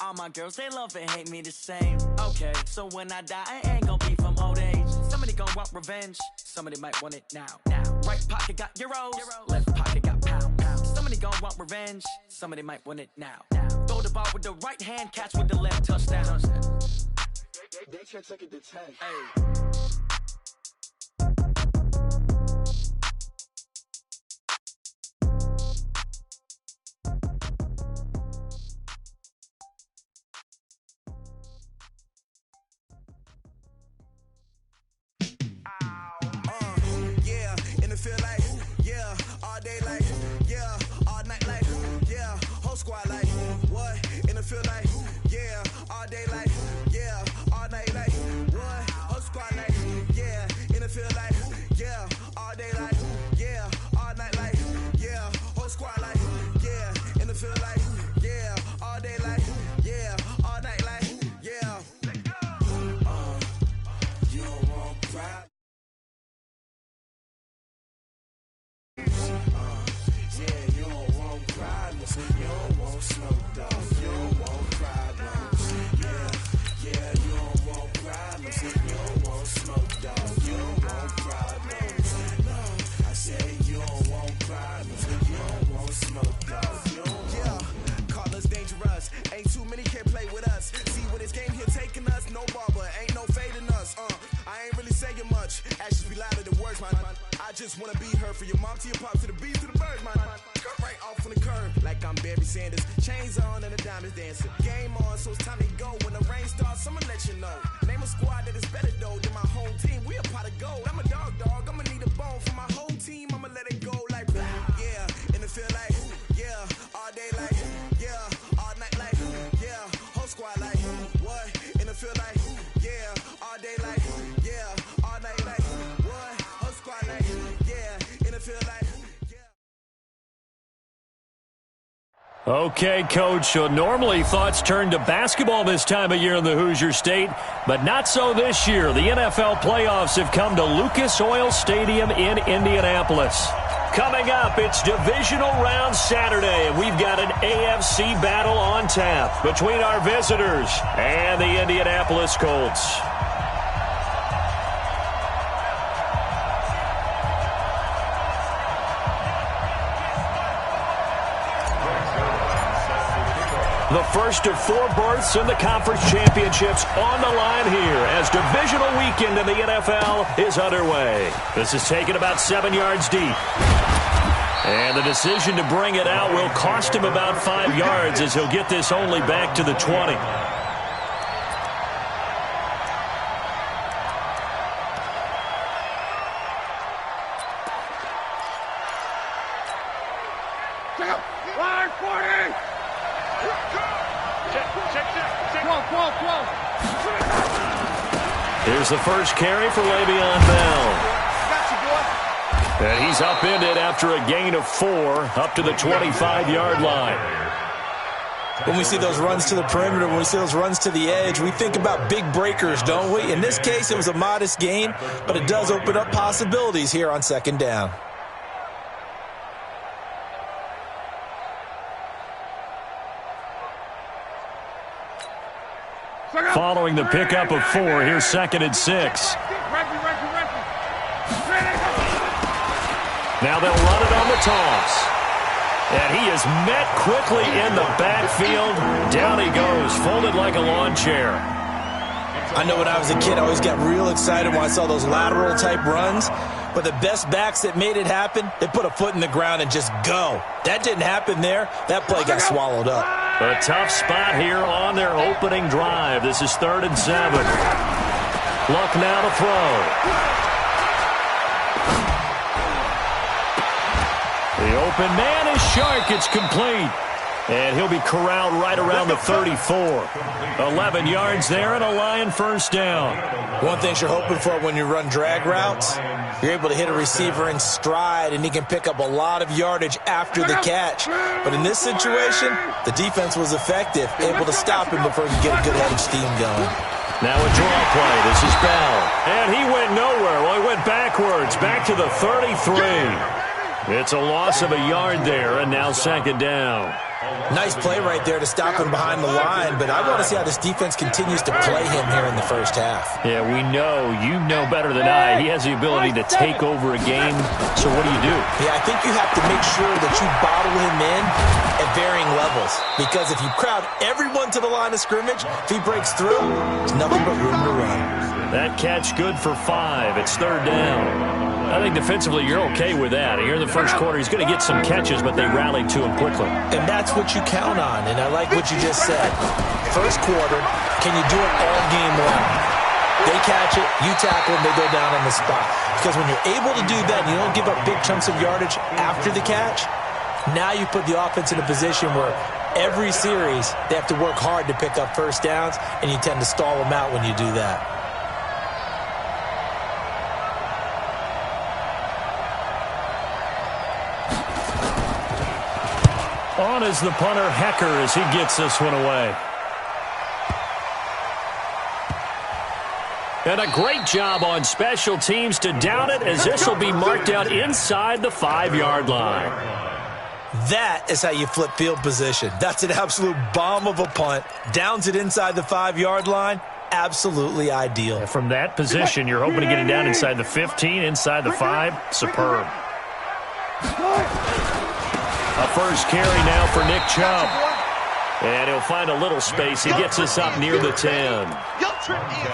All my girls, they love and hate me the same. Okay, so when I die, I ain't gonna be from old age. Somebody gonna want revenge, somebody might want it now. Right pocket got euros, left pocket got pounds. Somebody gonna want revenge, somebody might want it now. Throw the ball with the right hand, catch with the left, touchdown. They can't take it to 10. Hey. Feel like, yeah, all day like, yeah, all night like, yeah, whole squad like, what? And it feel like, yeah, all day like, yeah, all night like, what? Whole squad like, yeah, and it feel like, yeah, all day like, yeah, all night like, yeah, whole squad like, yeah, and it feel like, yeah, all day like, yeah, all night like, yeah. You don't want crap. Yeah, you don't want problems, you don't want smoke dogs, you don't want problems. Yeah, you don't want problems, you don't want smoke dogs, you don't want problems. No, I said you don't want problems, you don't want smoke dogs, you don't want. Call us dangerous, ain't too many can play with us. See where this game here taking us, no barber, ain't no fading us. I ain't really saying much, actions be louder than words, man. I just wanna be her for your mom to your pop to the beat to the bird, man. Cut right off on the curb, like I'm Barry Sanders. Chains on and the diamonds dancing. Game on, so it's time to go. When the rain starts, I'ma let you know. Name a squad that is better though than my home team. We a pot of gold. I'm a dog. I'ma need a bone for my whole team. I'ma let it go like, yeah. And it feel like, yeah, all day like, yeah, all night like, yeah, whole squad like, what? And it feel like, yeah, all day like, yeah, all night like, what? Whole squad like, yeah, and it feel like, Okay, Coach, so normally thoughts turn to basketball this time of year in the Hoosier State, but not so this year. The NFL playoffs have come to Lucas Oil Stadium in Indianapolis. Coming up, it's divisional round Saturday, and we've got an AFC battle on tap between our visitors and the Indianapolis Colts. The first of 4 berths in the conference championships on the line here as divisional weekend in the NFL is underway. This is taken about 7 yards deep. And the decision to bring it out will cost him about 5 yards as he'll get this only back to the 20. Here's the first carry for Le'Veon Bell. And he's upended after a gain of 4 up to the 25-yard line. When we see those runs to the perimeter, when we see those runs to the edge, we think about big breakers, don't we? In this case, it was a modest gain, but it does open up possibilities here on second down. Following the pickup of 4, here's 2nd and 6. Now they'll run it on the toss. And he is met quickly in the backfield. Down he goes, folded like a lawn chair. I know when I was a kid, I always got real excited when I saw those lateral-type runs. But the best backs that made it happen, they put a foot in the ground and just go. That didn't happen there. That play got swallowed up. A tough spot here on their opening drive. This is 3rd and 7. Luck now to throw. The open man is Shark. It's complete. And he'll be corralled right around the 34. 11 yards there and a Lion first down. One thing you're hoping for when you run drag routes, you're able to hit a receiver in stride, and he can pick up a lot of yardage after the catch. But in this situation, the defense was effective, able to stop him before he could get a good head of steam going. Now a draw play. This is Bell. And he went nowhere. Well, he went backwards, back to the 33. It's a loss of a yard there, and now 2nd down. Nice play right there to stop him behind the line, but I want to see how this defense continues to play him here in the first half. Yeah, we know. You know better than I. He has the ability to take over a game, so what do you do? Yeah, I think you have to make sure that you bottle him in at varying levels, because if you crowd everyone to the line of scrimmage, if he breaks through, there's nothing but room to run. That catch good for 5. It's 3rd down. I think defensively you're okay with that. Here in the first quarter, he's going to get some catches, but they rallied to him quickly. And that's what you count on, and I like what you just said. First quarter, can you do it all game long? They catch it, you tackle them, they go down on the spot. Because when you're able to do that and you don't give up big chunks of yardage after the catch, now you put the offense in a position where every series they have to work hard to pick up first downs, and you tend to stall them out when you do that. On is the punter, Hecker, as he gets this one away. And a great job on special teams to down it, as this will be marked out inside the 5-yard line. That is how you flip field position. That's an absolute bomb of a punt. Downs it inside the 5-yard line. Absolutely ideal. And from that position, you're hoping to get it down inside the 15, inside the 5. Superb. A first carry now for Nick Chubb. And he'll find a little space. He gets us up near the 10.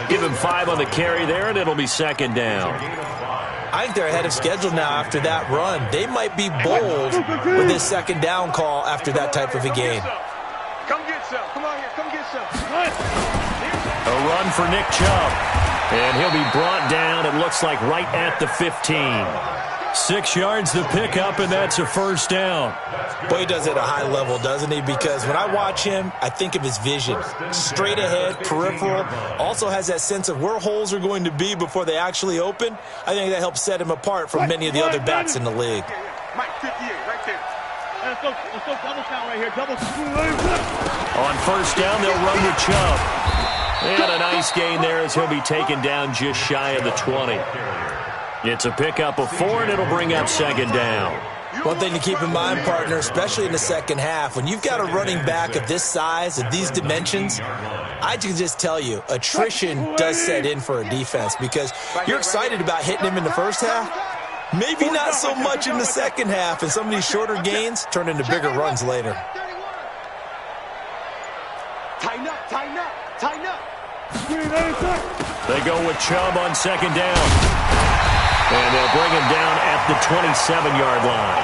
Give him 5 on the carry there, and it'll be 2nd down. I think they're ahead of schedule now after that run. They might be bold with this 2nd down call after that type of a game. Come get some. Come on here. Come get some. A run for Nick Chubb. And he'll be brought down, it looks like, right at the 15. 6 yards the pickup, and that's a first down. Boy, he does it at a high level, doesn't he? Because when I watch him, I think of his vision. Straight ahead, peripheral. Also has that sense of where holes are going to be before they actually open. I think that helps set him apart from many of the other backs in the league. Mike 58, right there. Let's go double count right here. Double. On first down, they'll run with Chubb. And a nice gain there as he'll be taken down just shy of the 20. It's a pickup of 4, and it'll bring up 2nd down. One thing to keep in mind, partner, especially in the second half, when you've got a running back of this size, of these dimensions, I can just tell you, attrition does set in for a defense because you're excited about hitting him in the first half. Maybe not so much in the second half, and some of these shorter gains turn into bigger runs later. Tighten up, tighten up, tighten up. They go with Chubb on 2nd down. And they'll bring him down at the 27-yard line.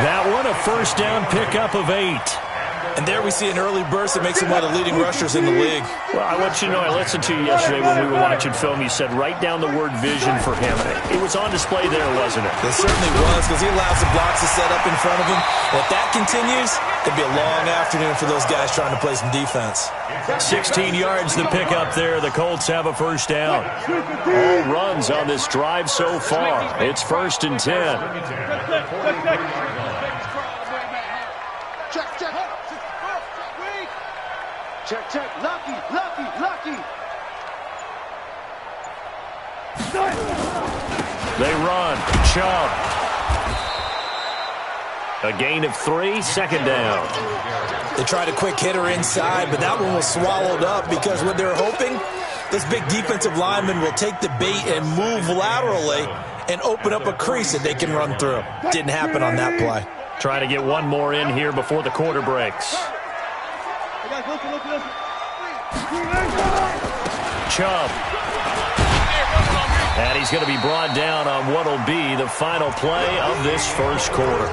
That one, a first down pickup of 8. And there we see an early burst that makes him one of the leading rushers in the league. Well, I want you to know, I listened to you yesterday when we were watching film. You said write down the word vision for him. It was on display there, wasn't it? It certainly was, because he allows the blocks to set up in front of him. And if that continues, it'll be a long afternoon for those guys trying to play some defense. 16 yards the pickup there. The Colts have a first down. All runs on this drive so far. It's 1st and 10. Check. Lucky. They run. Chubb. A gain of 3, 2nd down. They tried a quick hitter inside, but that one was swallowed up because what they're hoping, this big defensive lineman will take the bait and move laterally and open up a crease that they can run through. Didn't happen on that play. Try to get one more in here before the quarter breaks. Chubb. And he's going to be brought down on what will be the final play of this first quarter.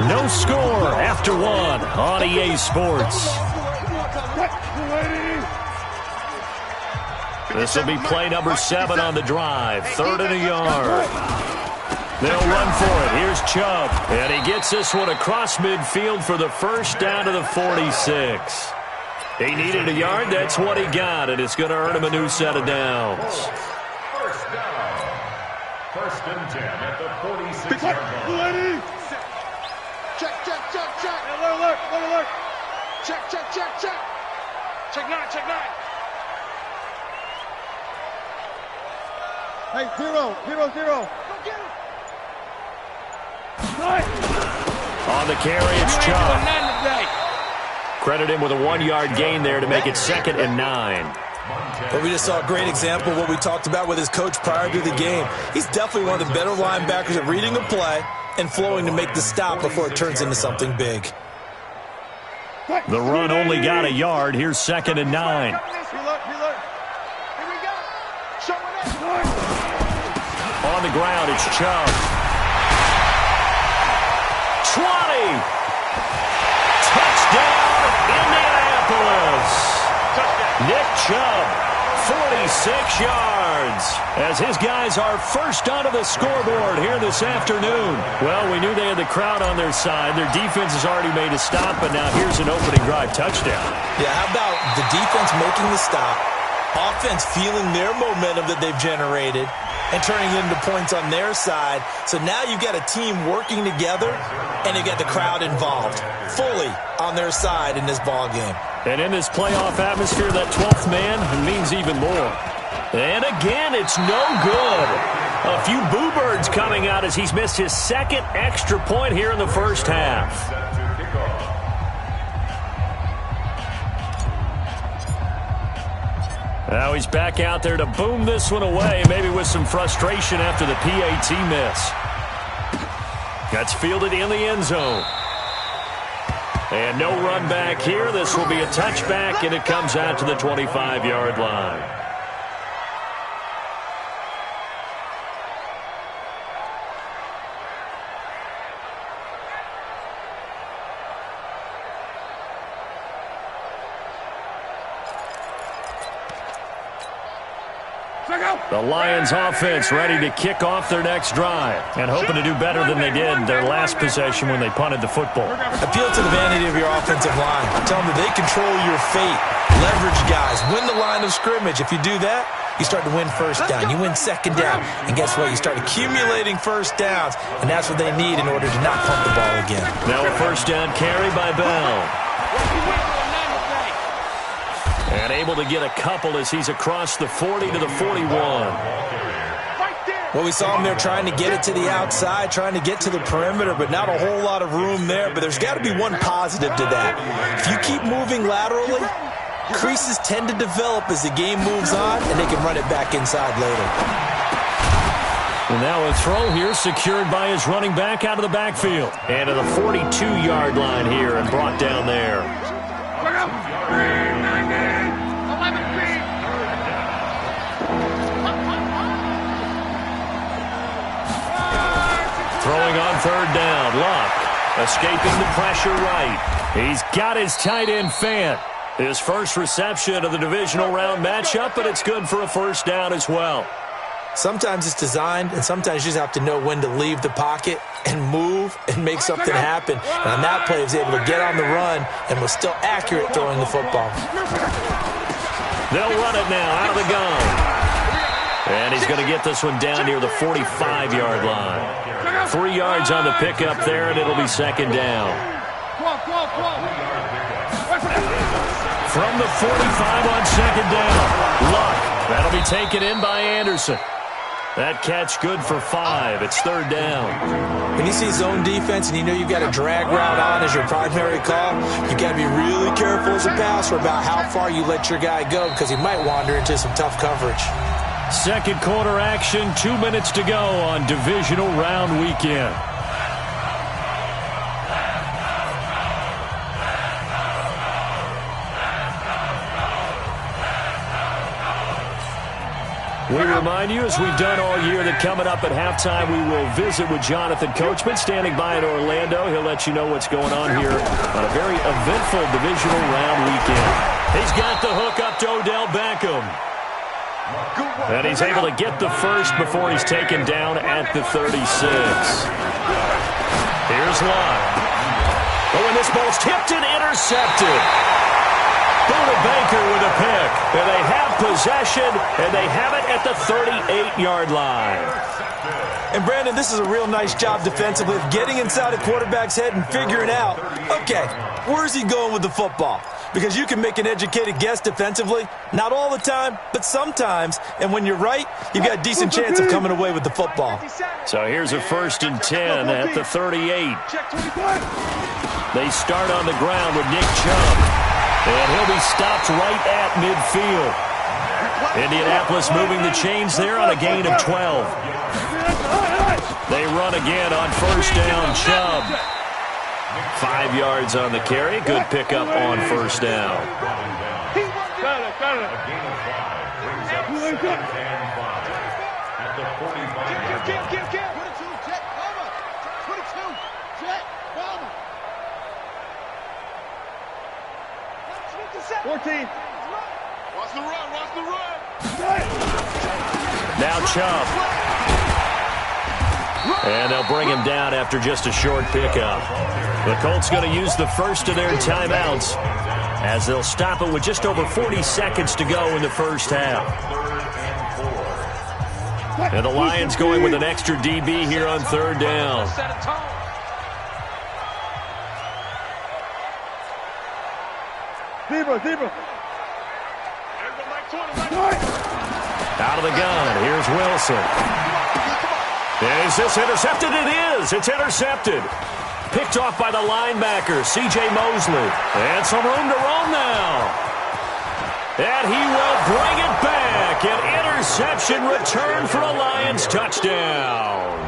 No score after 1 on EA Sports. This will be play number 7 on the drive. 3rd and a yard. They'll run for it. Here's Chubb. And he gets this one across midfield for the first down to the 46. He needed a yard. That's what he got. And it's going to earn him a new set of downs. First down. 1st and 10 at the 46-yard line. Check. Alert. Check. Check 9. Hey, 0. Go get him. On the carry, it's Chubb. Credit him with a 1-yard gain there to make it 2nd and 9. But we just saw a great example of what we talked about with his coach prior to the game. He's definitely one of the better linebackers at reading a play and flowing to make the stop before it turns into something big. The run only got a yard. Here's 2nd and 9. On the ground, it's Chubb. 20! Touchdown, Indianapolis! Nick Chubb, 46 yards, as his guys are first onto the scoreboard here this afternoon. Well, we knew they had the crowd on their side. Their defense has already made a stop, but now here's an opening drive touchdown. Yeah, how about the defense making the stop, offense feeling their momentum that they've generated, and turning it into points on their side. So now you've got a team working together, and you got the crowd involved, fully on their side in this ball game. And in this playoff atmosphere, that 12th man means even more. And again, it's no good. A few boo birds coming out as he's missed his 2nd extra point here in the first half. Now he's back out there to boom this one away, maybe with some frustration after the PAT miss. That's fielded in the end zone. And no run back here. This will be a touchback, and it comes out to the 25-yard line. The Lions offense ready to kick off their next drive and hoping to do better than they did their last possession when they punted the football. Appeal to the vanity of your offensive line. Tell them that they control your fate. Leverage guys. Win the line of scrimmage. If you do that, you start to win first down. You win 2nd down. And guess what? You start accumulating first downs, and that's what they need in order to not pump the ball again. Now a first down carry by Bell. And able to get a couple as he's across the 40 to the 41. Well, we saw him there trying to get it to the outside, trying to get to the perimeter, but not a whole lot of room there. But there's got to be one positive to that. If you keep moving laterally, creases tend to develop as the game moves on, and they can run it back inside later. And now a throw here secured by his running back out of the backfield. And to the 42-yard line here and brought down there. Throwing on 3rd down. Luck escaping the pressure right. He's got his tight end Fant. His first reception of the divisional round matchup, but it's good for a first down as well. Sometimes it's designed, and sometimes you just have to know when to leave the pocket and move and make something happen. And on that play, he was able to get on the run and was still accurate throwing the football. They'll run it now out of the gun. And he's going to get this one down near the 45-yard line. 3 yards on the pickup there, and it'll be 2nd down. From the 45 on 2nd down. Luck. That'll be taken in by Anderson. That catch good for 5. It's 3rd down. When you see zone defense and you know you've got a drag route on as your primary call, you've got to be really careful as a passer about how far you let your guy go because he might wander into some tough coverage. Second quarter action, 2 minutes to go on divisional round weekend. We remind you, as we've done all year, that coming up at halftime, we will visit with Jonathan Coachman, standing by in Orlando. He'll let you know what's going on here on a very eventful divisional round weekend. He's got the hook up to Odell Beckham. And he's able to get the first before he's taken down at the 36. Here's Luck. Oh, and this ball's tipped and intercepted. Buda Baker with a pick. And they have possession, and they have it at the 38-yard line. And, Brandon, this is a real nice job defensively of getting inside a quarterback's head and figuring out, okay, where's he going with the football? Because you can make an educated guess defensively. Not all the time, but sometimes. And when you're right, you've got a decent chance of coming away with the football. So here's a 1st and 10 at the 38. They start on the ground with Nick Chubb. And he'll be stopped right at midfield. Indianapolis moving the chains there on a gain of 12. They run again on first down. Chubb. 5 yards on the carry. Good pickup on first down. A gain of 5 brings up 2nd and 5 at the 45-yard line. 14. Watch the run, watch the run. Now Chubb. And they'll bring him down after just a short pickup. The Colts going to use the first of their timeouts as they'll stop it with just over 40 seconds to go in the first half. And the Lions going with an extra DB here on third down. Zebra. Out of the gun. Here's Wilson. Is this intercepted? It is. It's intercepted. Picked off by the linebacker, C.J. Mosley. And some room to roam now. And he will bring it back. An interception return for a Lions touchdown.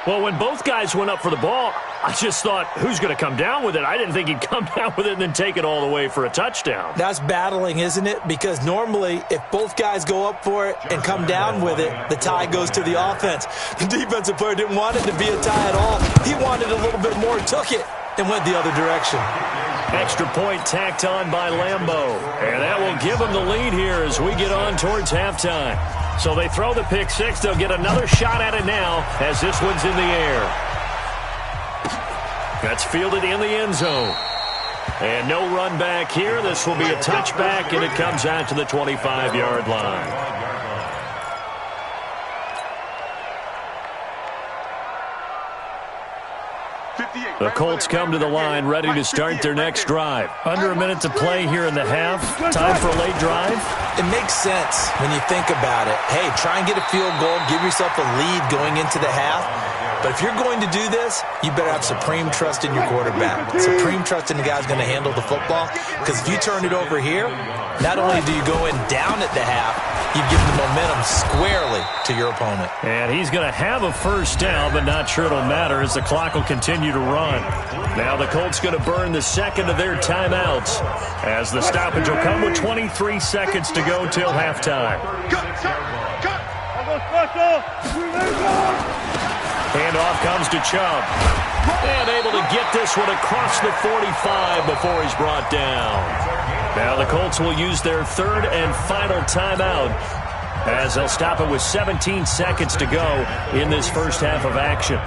Well, when both guys went up for the ball, I just thought, who's going to come down with it? I didn't think he'd come down with it and then take it all the way for a touchdown. That's battling, isn't it? Because normally, if both guys go up for it and come down with it, the tie goes to the offense. The defensive player didn't want it to be a tie at all. He wanted a little bit more, took it, and went the other direction. Extra point tacked on by Lambeau. And that will give them the lead here as we get on towards halftime. So they throw the pick six. They'll get another shot at it now as this one's in the air. That's fielded in the end zone. And no run back here. This will be a touchback, and it comes out to the 25-yard line. The Colts come to the line ready to start their next drive. Under a minute to play here in the half. Time for a late drive. It makes sense when you think about it. Hey, try and get a field goal. Give yourself a lead going into the half. But if you're going to do this, you better have supreme trust in your quarterback. Supreme trust in the guy who's going to handle the football. Because if you turn it over here, not only do you go in down at the half, you give the momentum squarely to your opponent. And he's going to have a first down, but not sure it'll matter as the clock will continue to run. Now the Colts going to burn the second of their timeouts as the stoppage will come with 23 seconds to go till halftime. Handoff comes to Chubb. And able to get this one across the 45 before he's brought down. Now the Colts will use their third and final timeout as they'll stop it with 17 seconds to go in this first half of action.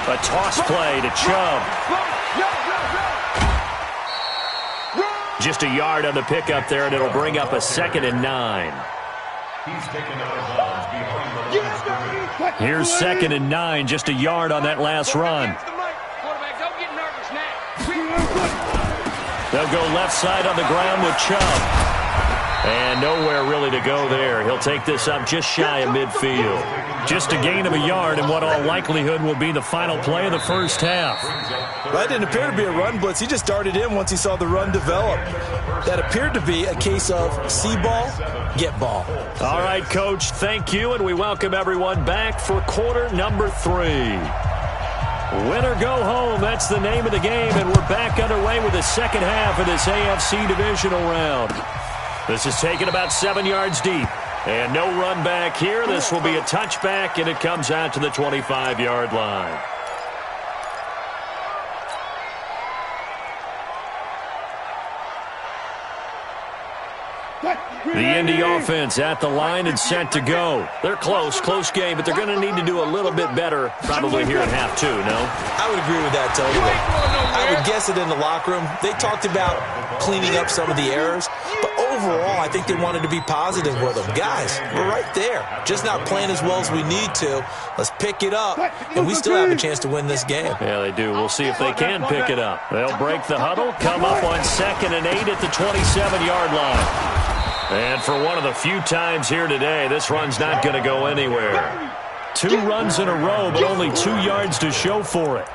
A toss play to Chubb. Just a yard on the pickup there, and it'll bring up a 2nd and 9. He's taken out of bounds behind the line of scrimmage. Here's 2nd and 9, just a yard on that last run. They'll go left side on the ground with Chubb. And nowhere really to go there. He'll take this up just shy of midfield. Just a gain of a yard in what all likelihood will be the final play of the first half. That didn't appear to be a run blitz. He just darted in once he saw the run develop. That appeared to be a case of see ball, get ball. All right, Coach, thank you, and we welcome everyone back for quarter number 3. Win or go home, that's the name of the game, and we're back underway with the second half of this AFC divisional round. This is taken about 7 yards deep. And no run back here. This will be a touchback, and it comes out to the 25-yard line. The Indy offense at the line and set to go. They're close game, but they're going to need to do a little bit better probably here in half 2, no? I would agree with that totally. I would guess it in the locker room. They talked about cleaning up some of the errors. But overall, I think they wanted to be positive with them. Guys, we're right there. Just not playing as well as we need to. Let's pick it up, and we still have a chance to win this game. Yeah, they do. We'll see if they can pick it up. They'll break the huddle, come up on 2nd and 8 at the 27-yard line. And for one of the few times here today, this run's not going to go anywhere. 2 runs in a row, but only 2 yards to show for it.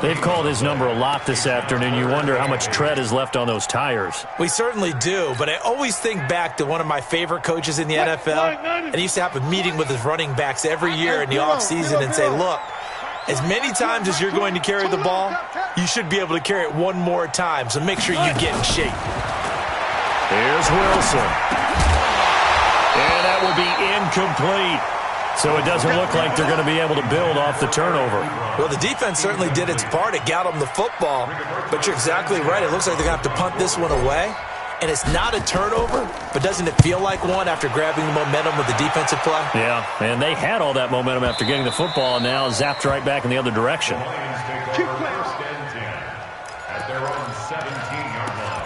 They've called his number a lot this afternoon. You wonder how much tread is left on those tires. We certainly do, but I always think back to one of my favorite coaches in the NFL, and he used to have a meeting with his running backs every year in the offseason and say, look, as many times as you're going to carry the ball, you should be able to carry it one more time, so make sure you get in shape. Here's Wilson. And that will be incomplete. So it doesn't look like they're going to be able to build off the turnover. Well, the defense certainly did its part. It got them the football. But you're exactly right. It looks like they're going to have to punt this one away. And it's not a turnover, but doesn't it feel like one after grabbing the momentum with the defensive play? Yeah, and they had all that momentum after getting the football, and now zapped right back in the other direction. First and 10 at their own 17-yard line.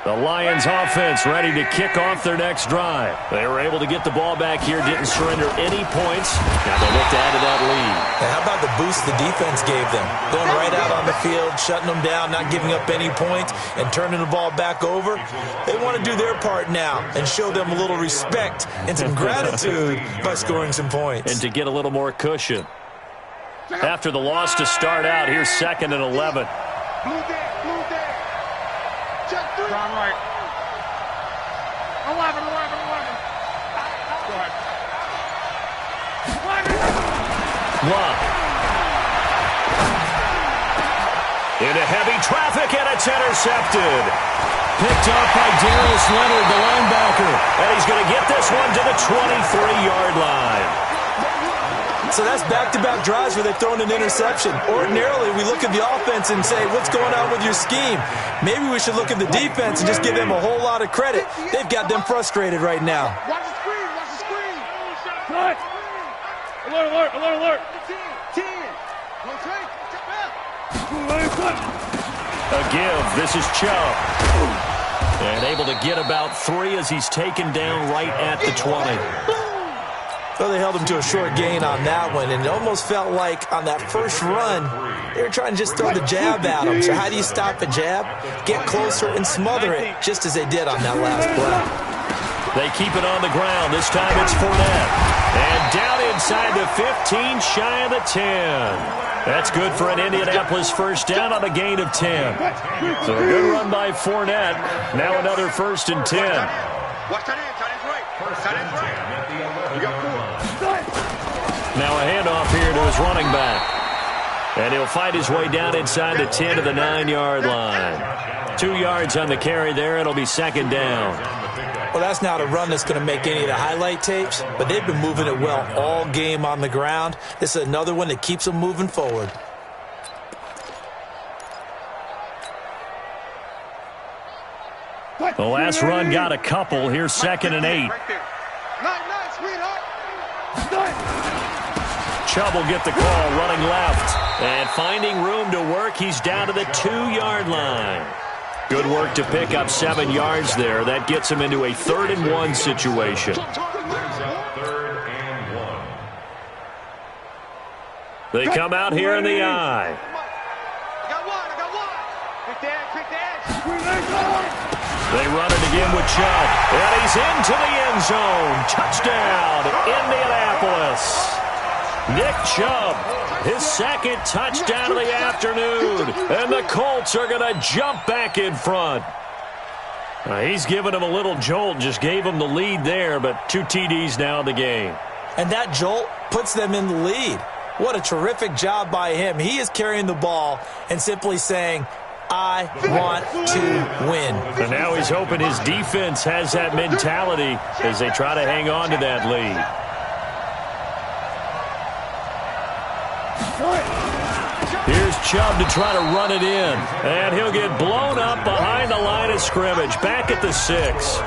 The Lions offense ready to kick off their next drive. They were able to get the ball back here, didn't surrender any points. Now they look to add to that lead. And how about the boost the defense gave them? Going right out on the field, shutting them down, not giving up any points, and turning the ball back over. They want to do their part now and show them a little respect and some gratitude by scoring some points. And to get a little more cushion. After the loss to start out, here's 2nd and 11. Wrong right. 11. Go ahead. Love. Into heavy traffic, and it's intercepted. Picked up by Darius Leonard, the linebacker. And he's going to get this one to the 23-yard line. So that's back-to-back drives where they've thrown an interception. Ordinarily, we look at the offense and say, what's going on with your scheme? Maybe we should look at the defense and just give them a whole lot of credit. They've got them frustrated right now. Watch the screen. Watch the screen. What? Alert. 10. A give. This is Chubb. And able to get about 3 as he's taken down right at the 20. So they held him to a short gain on that one, and it almost felt like on that first run, they were trying to just throw the jab at him. So how do you stop a jab? Get closer and smother it, just as they did on that last play. They keep it on the ground. This time it's Fournette. And down inside the 15, shy of the 10. That's good for an Indianapolis first down on a gain of 10. So a good run by Fournette. Now another 1st and 10. Watch that in. Tight end's right. Tight end's right. You got 4. Now a handoff here to his running back. And he'll fight his way down inside the 10 to the 9-yard line. 2 yards on the carry there. It'll be 2nd down. Well, that's not a run that's going to make any of the highlight tapes, but they've been moving it well all game on the ground. This is another one that keeps them moving forward. The last run got a couple. Here's 2nd and 8. Nice, sweetheart. Chubb will get the call, running left. And finding room to work, he's down to the 2-yard line. Good work to pick up 7 yards there. That gets him into a 3rd and 1 situation. They come out here in the eye. I got one. Quick dash. They run it again with Chubb. And he's into the end zone. Touchdown, Indianapolis. Nick Chubb, his 2nd touchdown of the afternoon. And the Colts are going to jump back in front. He's giving him a little jolt, just gave him the lead there, but 2 TDs now in the game. And that jolt puts them in the lead. What a terrific job by him. He is carrying the ball and simply saying, I want to win. And now he's hoping his defense has that mentality as they try to hang on to that lead. Here's Chubb to try to run it in. And he'll get blown up behind the line of scrimmage. Back at the 6.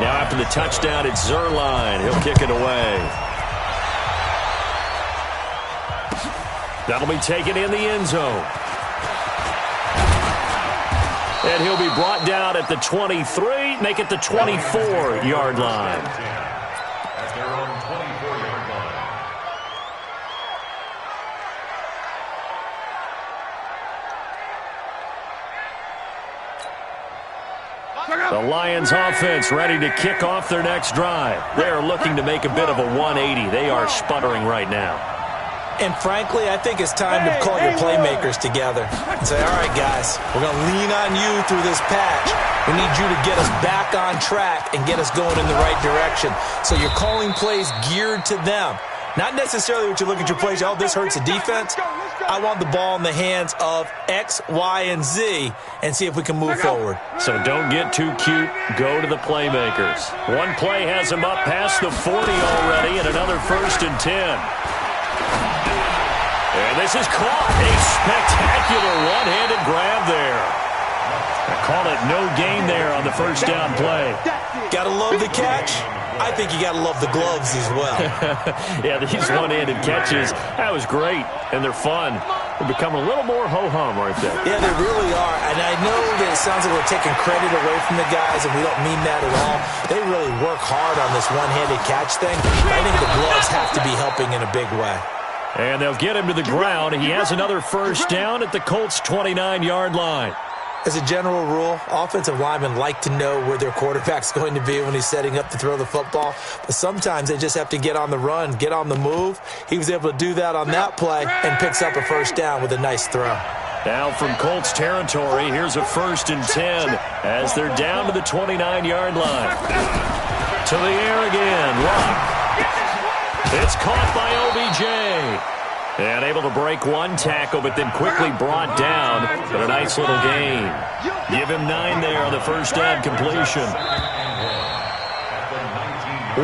Now after the touchdown, it's Zerline. He'll kick it away. That'll be taken in the end zone. And he'll be brought down at the 23, make it the 24-yard line. At their own 24-yard line. The Lions offense ready to kick off their next drive. They're looking to make a bit of a 180. They are sputtering right now. And frankly, I think it's time to call your playmakers together and say, all right, guys, we're going to lean on you through this patch. We need you to get us back on track and get us going in the right direction. So you're calling plays geared to them. Not necessarily what you look at your plays, oh, this hurts the defense. I want the ball in the hands of X, Y, and Z and see if we can move forward. So don't get too cute. Go to the playmakers. One play has them up past the 40 already and another 1st and 10. And this is caught. A spectacular one-handed grab there. I call it no gain there on the first down play. Gotta love the catch. I think you gotta love the gloves as well. Yeah, these one-handed catches, that was great, and they're fun. They're becoming a little more ho-hum, aren't they? Yeah, they really are, and I know that it sounds like we're taking credit away from the guys, and we don't mean that at all. They really work hard on this one-handed catch thing, but I think the gloves have to be helping in a big way. And they'll get him to the ground. He has another first down at the Colts' 29-yard line. As a general rule, offensive linemen like to know where their quarterback's going to be when he's setting up to throw the football. But sometimes they just have to get on the run, get on the move. He was able to do that on that play and picks up a first down with a nice throw. Now from Colts territory, here's a 1st and 10 as they're down to the 29-yard line. To the air again, Luck. It's caught by OBJ. And able to break one tackle, but then quickly brought down. But a nice little gain. Give him 9 there on the first down completion.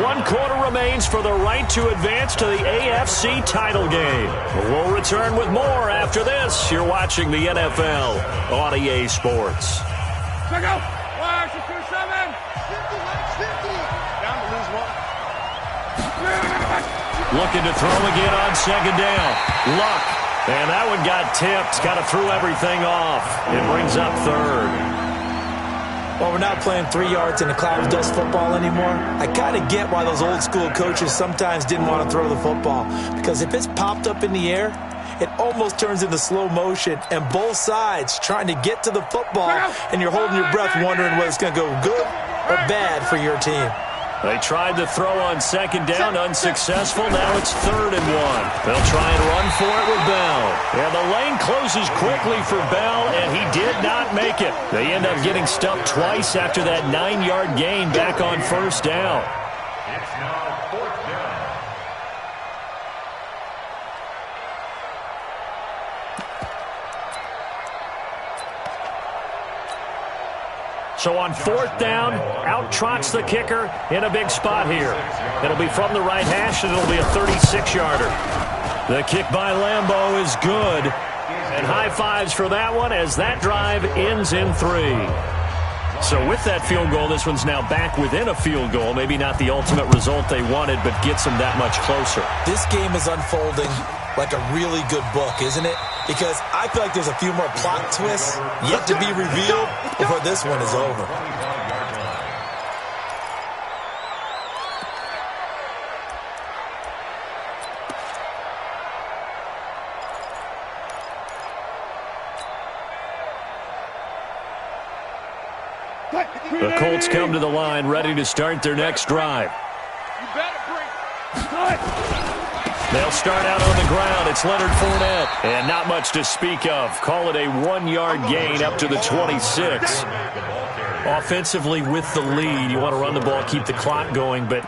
1 quarter remains for the right to advance to the AFC title game. We'll return with more after this. You're watching the NFL on EA Sports. Check out. 1-2-7. 50. Down to lose 1. Looking to throw again on second down. Luck. And that one got tipped. Got to throw everything off. It brings up 3rd. Well, we're not playing 3 yards in a cloud of dust football anymore. I kind of get why those old school coaches sometimes didn't want to throw the football. Because if it's popped up in the air, it almost turns into slow motion. And both sides trying to get to the football, and you're holding your breath wondering whether it's going to go good or bad for your team. They tried to throw on second down, unsuccessful. Now it's 3rd and 1. They'll try and run for it with Bell. And the lane closes quickly for Bell, and he did not make it. They end up getting stuffed twice after that 9-yard gain back on first down. It's now 4th down. So on 4th down, out trots the kicker in a big spot here. It'll be from the right hash, and it'll be a 36-yarder. The kick by Lambeau is good. And high fives for that one as that drive ends in 3. So with that field goal, this one's now back within a field goal. Maybe not the ultimate result they wanted, but gets them that much closer. This game is unfolding like a really good book, isn't it? Because I feel like there's a few more plot twists yet to be revealed before this one is over. The Colts come to the line ready to start their next drive. They'll start out on the ground. It's Leonard Fournette. And not much to speak of. Call it a 1-yard gain up to the 26. Offensively with the lead, you want to run the ball, keep the clock going, but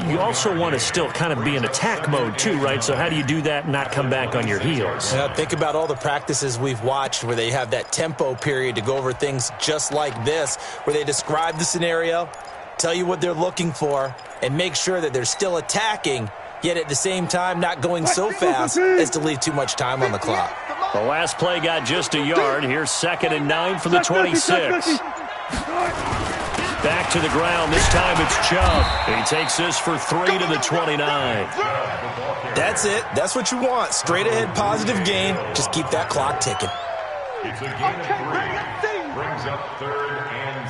you also want to still kind of be in attack mode too, right? So how do you do that and not come back on your heels? Yeah, think about all the practices we've watched where they have that tempo period to go over things just like this, where they describe the scenario, tell you what they're looking for, and make sure that they're still attacking, yet at the same time not going so fast as to leave too much time on the clock. The last play got just a yard. Here's 2nd and 9 for the 26. Back to the ground. This time it's Chubb. He takes this for 3 to the 29. That's it. That's what you want. Straight ahead positive gain. Just keep that clock ticking. It's a gain of 3. Brings up 3rd and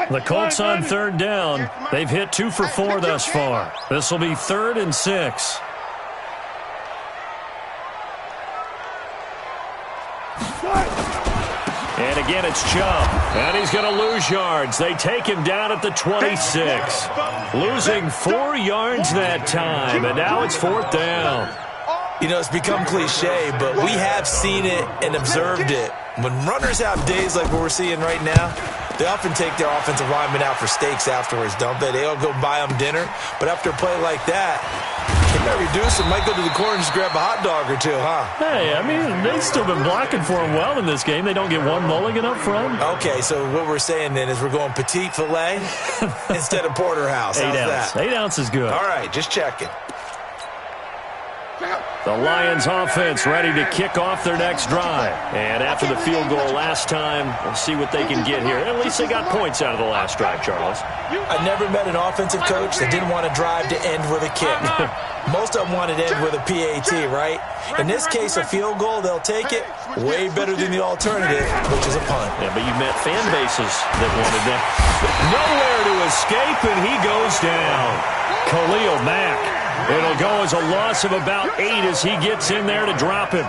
6. The Colts on 3rd down. They've hit 2 for 4 thus far. This will be 3rd and 6. And again, it's Chubb. And he's going to lose yards. They take him down at the 26. Losing 4 yards that time. And now it's 4th down. You know, it's become cliche, but we have seen it and observed it. When runners have days like what we're seeing right now, they often take their offensive linemen out for steaks afterwards, don't they? They'll go buy them dinner. But after a play like that, they might reduce it, might go to the corner and just grab a hot dog or two, huh? Hey, I mean, they've still been blocking for him well in this game. They don't get one mulligan up front. Okay, so what we're saying then is we're going petite filet instead of porterhouse. How's 8 ounce. that? 8 ounce is good. All right, just checking. The Lions offense ready to kick off their next drive. And after the field goal last time, we'll see what they can get here. At least they got points out of the last drive, Charles. I never met an offensive coach that didn't want to drive to end with a kick. Most of them wanted to end with a PAT, right? In this case, a field goal, they'll take it. Way better than the alternative, which is a punt. Yeah, but you met fan bases that wanted that. Nowhere to escape, and he goes down. Khalil Mack. It'll go as a loss of about 8 as he gets in there to drop him.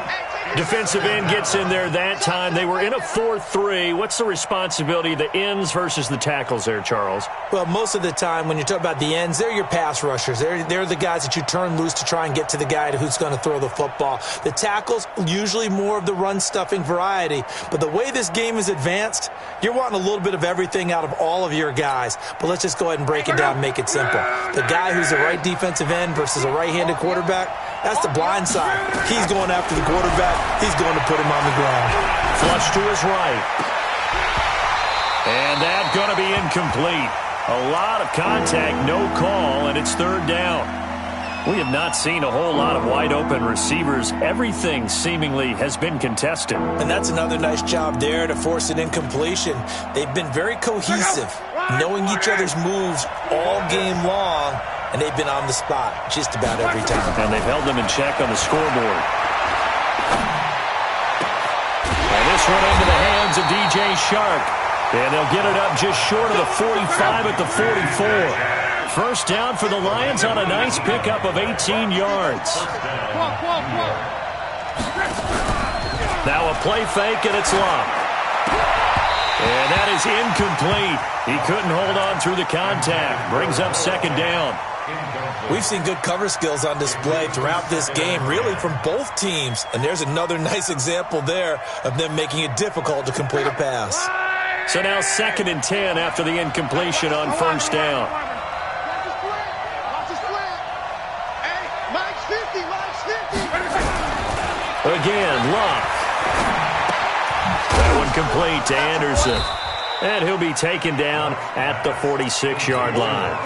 Defensive end gets in there that time. They were in a 4-3. What's the responsibility of the ends versus the tackles there, Charles? Well, most of the time when you talk about the ends, they're your pass rushers. They're the guys that you turn loose to try and get to the guy who's going to throw the football. The tackles, usually more of the run-stuffing variety. But the way this game is advanced, you're wanting a little bit of everything out of all of your guys. But let's just go ahead and break it down and make it simple. The guy who's the right defensive end versus a right-handed quarterback, that's the blind side. He's going after the quarterback. He's going to put him on the ground. Flush to his right. And that's going to be incomplete. A lot of contact, no call, and it's 3rd down. We have not seen a whole lot of wide-open receivers. Everything seemingly has been contested. And that's another nice job there to force an incompletion. They've been very cohesive, knowing each other's moves all game long, and they've been on the spot just about every time. And they've held them in check on the scoreboard. And this one into the hands of DJ Shark. And they'll get it up just short of the 45 at the 44. First down for the Lions on a nice pickup of 18 yards. Now a play fake, and it's locked. And that is incomplete. He couldn't hold on through the contact. Brings up 2nd down. We've seen good cover skills on display throughout this game, really from both teams. And there's another nice example there of them making it difficult to complete a pass. So now 2nd and 10 after the incompletion on 1st down. Again, Locke. That one complete to Anderson. And he'll be taken down at the 46-yard line.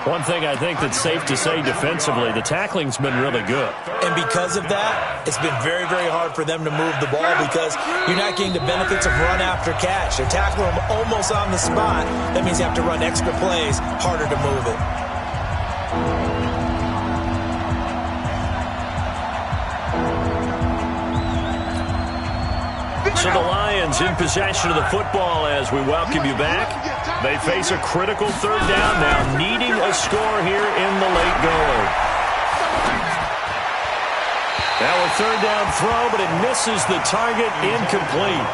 One thing I think that's safe to say defensively, the tackling's been really good. And because of that, it's been very, very hard for them to move the ball because you're not getting the benefits of run after catch. They're tackling them almost on the spot. That means you have to run extra plays, harder to move it. So the Lions in possession of the football as we welcome you back. They face a critical 3rd down now, needing a score here in the late going. Now a 3rd down throw, but it misses the target, incomplete.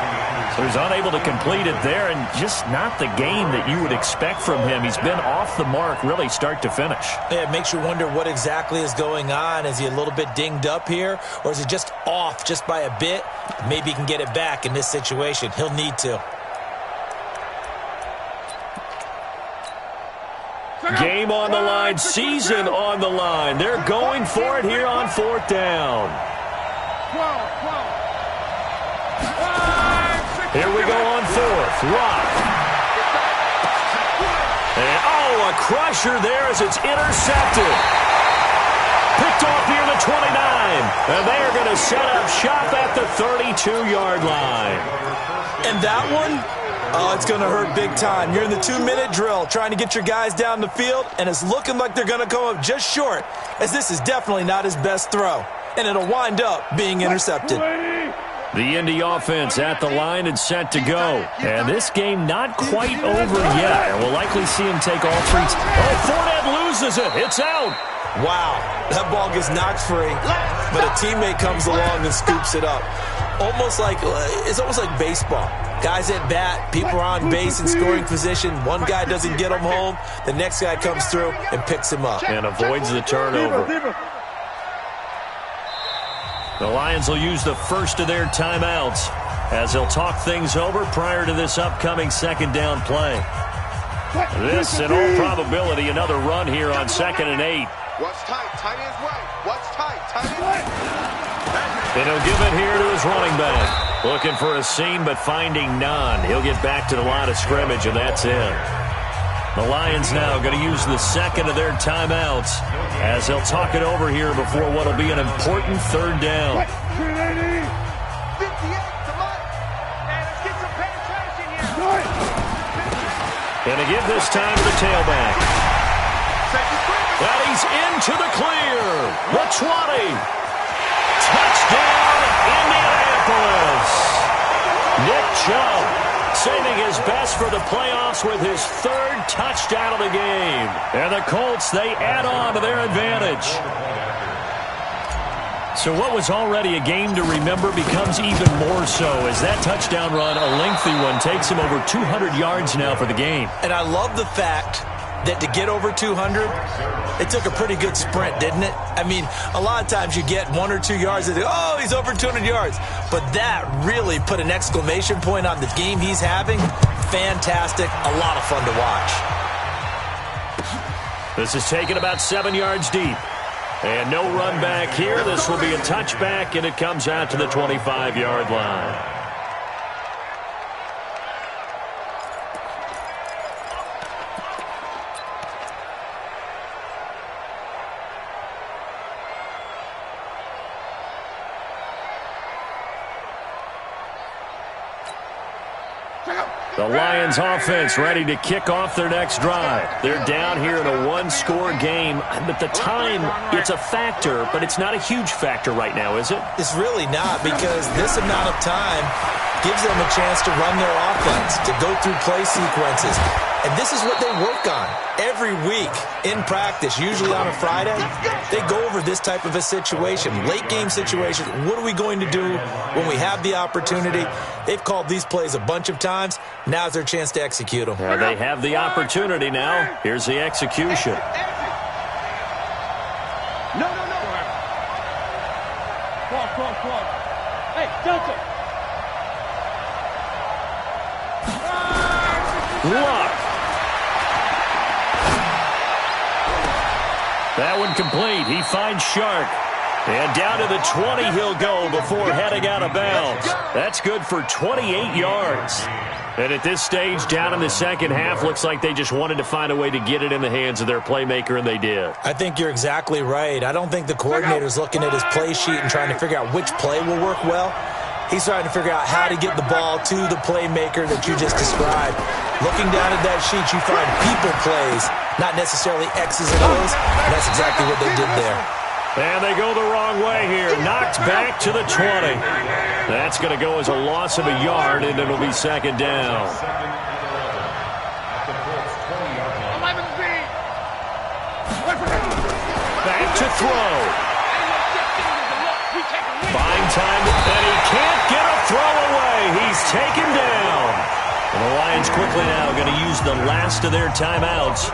So he's unable to complete it there, and just not the game that you would expect from him. He's been off the mark really start to finish. Yeah, it makes you wonder what exactly is going on. Is he a little bit dinged up here, or is he just off just by a bit? Maybe he can get it back in this situation. He'll need to. Game on the line, season on the line. They're going for it here on 4th down. Here we go on 4th. Rock. And, a crusher there as it's intercepted. Picked off near the 29. And they're going to set up shop at the 32-yard line. And that one, oh, it's going to hurt big time. You're in the 2-minute drill trying to get your guys down the field, and it's looking like they're going to come up just short, as this is definitely not his best throw. And it'll wind up being intercepted. The Indy offense at the line and set to go. And this game not quite over yet. And we'll likely see him take all three. Oh, Fournette loses it. It's out. Wow, that ball gets knocked free, but a teammate comes along and scoops it up. It's almost like baseball. Guys at bat, people are on base in scoring position. One guy doesn't get him home. The next guy comes through and picks him up. And avoids the turnover. The Lions will use the first of their timeouts as they'll talk things over prior to this upcoming second down play. This, in all probability, another run here on 2nd and 8. What's tight? Tight ends right. What's tight? Tight ends right. And he'll give it here to his running back. Looking for a seam, but finding none. He'll get back to the line of scrimmage, and that's it. The Lions now going to use the second of their timeouts as they'll talk it over here before what will be an important third down. 58 to Mike. And let's get some penetration here. Going to give this time to the tailback. And he's into the clear. The 20. Touchdown, Indianapolis. Nick Chubb saving his best for the playoffs with his third touchdown of the game. And the Colts, they add on to their advantage. So what was already a game to remember becomes even more so as that touchdown run, a lengthy one, takes him over 200 yards now for the game. And I love the fact that to get over 200, it took a pretty good sprint, didn't it? I mean, a lot of times you get 1 or 2 yards and oh, he's over 200 yards. But that really put an exclamation point on the game he's having. Fantastic. A lot of fun to watch. This is taken about 7 yards deep. And no run back here. This will be a touchback, and it comes out to the 25-yard line. The Lions offense ready to kick off their next drive. They're down here in a one-score game. But the time, it's a factor, but it's not a huge factor right now, is it? It's really not, because this amount of time gives them a chance to run their offense, to go through play sequences. And this is what they work on every week in practice, usually on a Friday. They go over this type of a situation, late-game situation. What are we going to do when we have the opportunity? They've called these plays a bunch of times. Now's their chance to execute them. Well, they have the opportunity now. Here's the execution. No. Cross. Hey, Delta. Luck. That one complete. He finds Shark. And down to the 20 he'll go before heading out of bounds. That's good for 28 yards. And at this stage, down in the second half, looks like they just wanted to find a way to get it in the hands of their playmaker, and they did. I think you're exactly right. I don't think the coordinator's looking at his play sheet and trying to figure out which play will work well. He's trying to figure out how to get the ball to the playmaker that you just described. Looking down at that sheet, you find people plays, not necessarily X's and O's, and that's exactly what they did there. And they go the wrong way here. Knocked back to the 20. That's going to go as a loss of a yard, and it'll be second down. Back to throw. Buying time, and he can't get a throw away. He's taken down. And the Lions quickly now going to use the last of their timeouts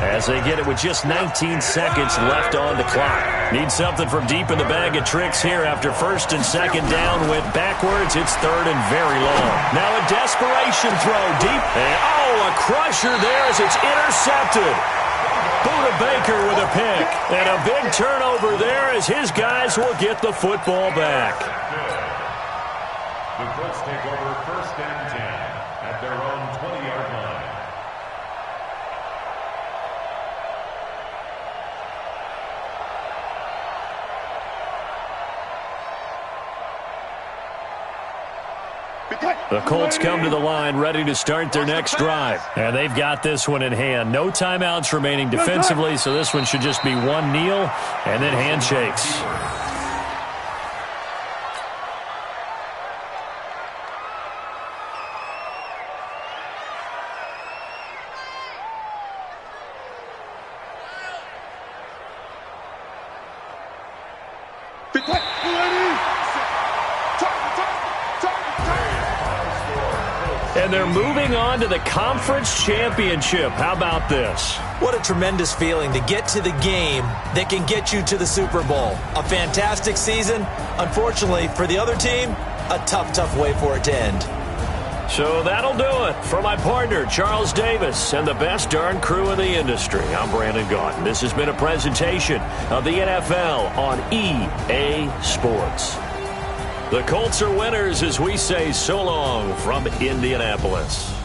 as they get it with just 19 seconds left on the clock. Need something from deep in the bag of tricks here after first and second down went backwards. It's third and very long. Now a desperation throw deep. And a crusher there as it's intercepted. Buda Baker with a pick. And a big turnover there as his guys will get the football back. The Colts take over first and 10 at their own 20-yard line. The Colts come to the line ready to start their next drive. And they've got this one in hand. No timeouts remaining defensively, so this one should just be one kneel and then handshakes. And they're moving on to the conference championship. How about this? What a tremendous feeling to get to the game that can get you to the Super Bowl. A fantastic season. Unfortunately, for the other team, a tough way for it to end. So that'll do it. For my partner, Charles Davis, and the best darn crew in the industry, I'm Brandon Gaudin. This has been a presentation of the NFL on EA Sports. The Colts are winners as we say so long from Indianapolis.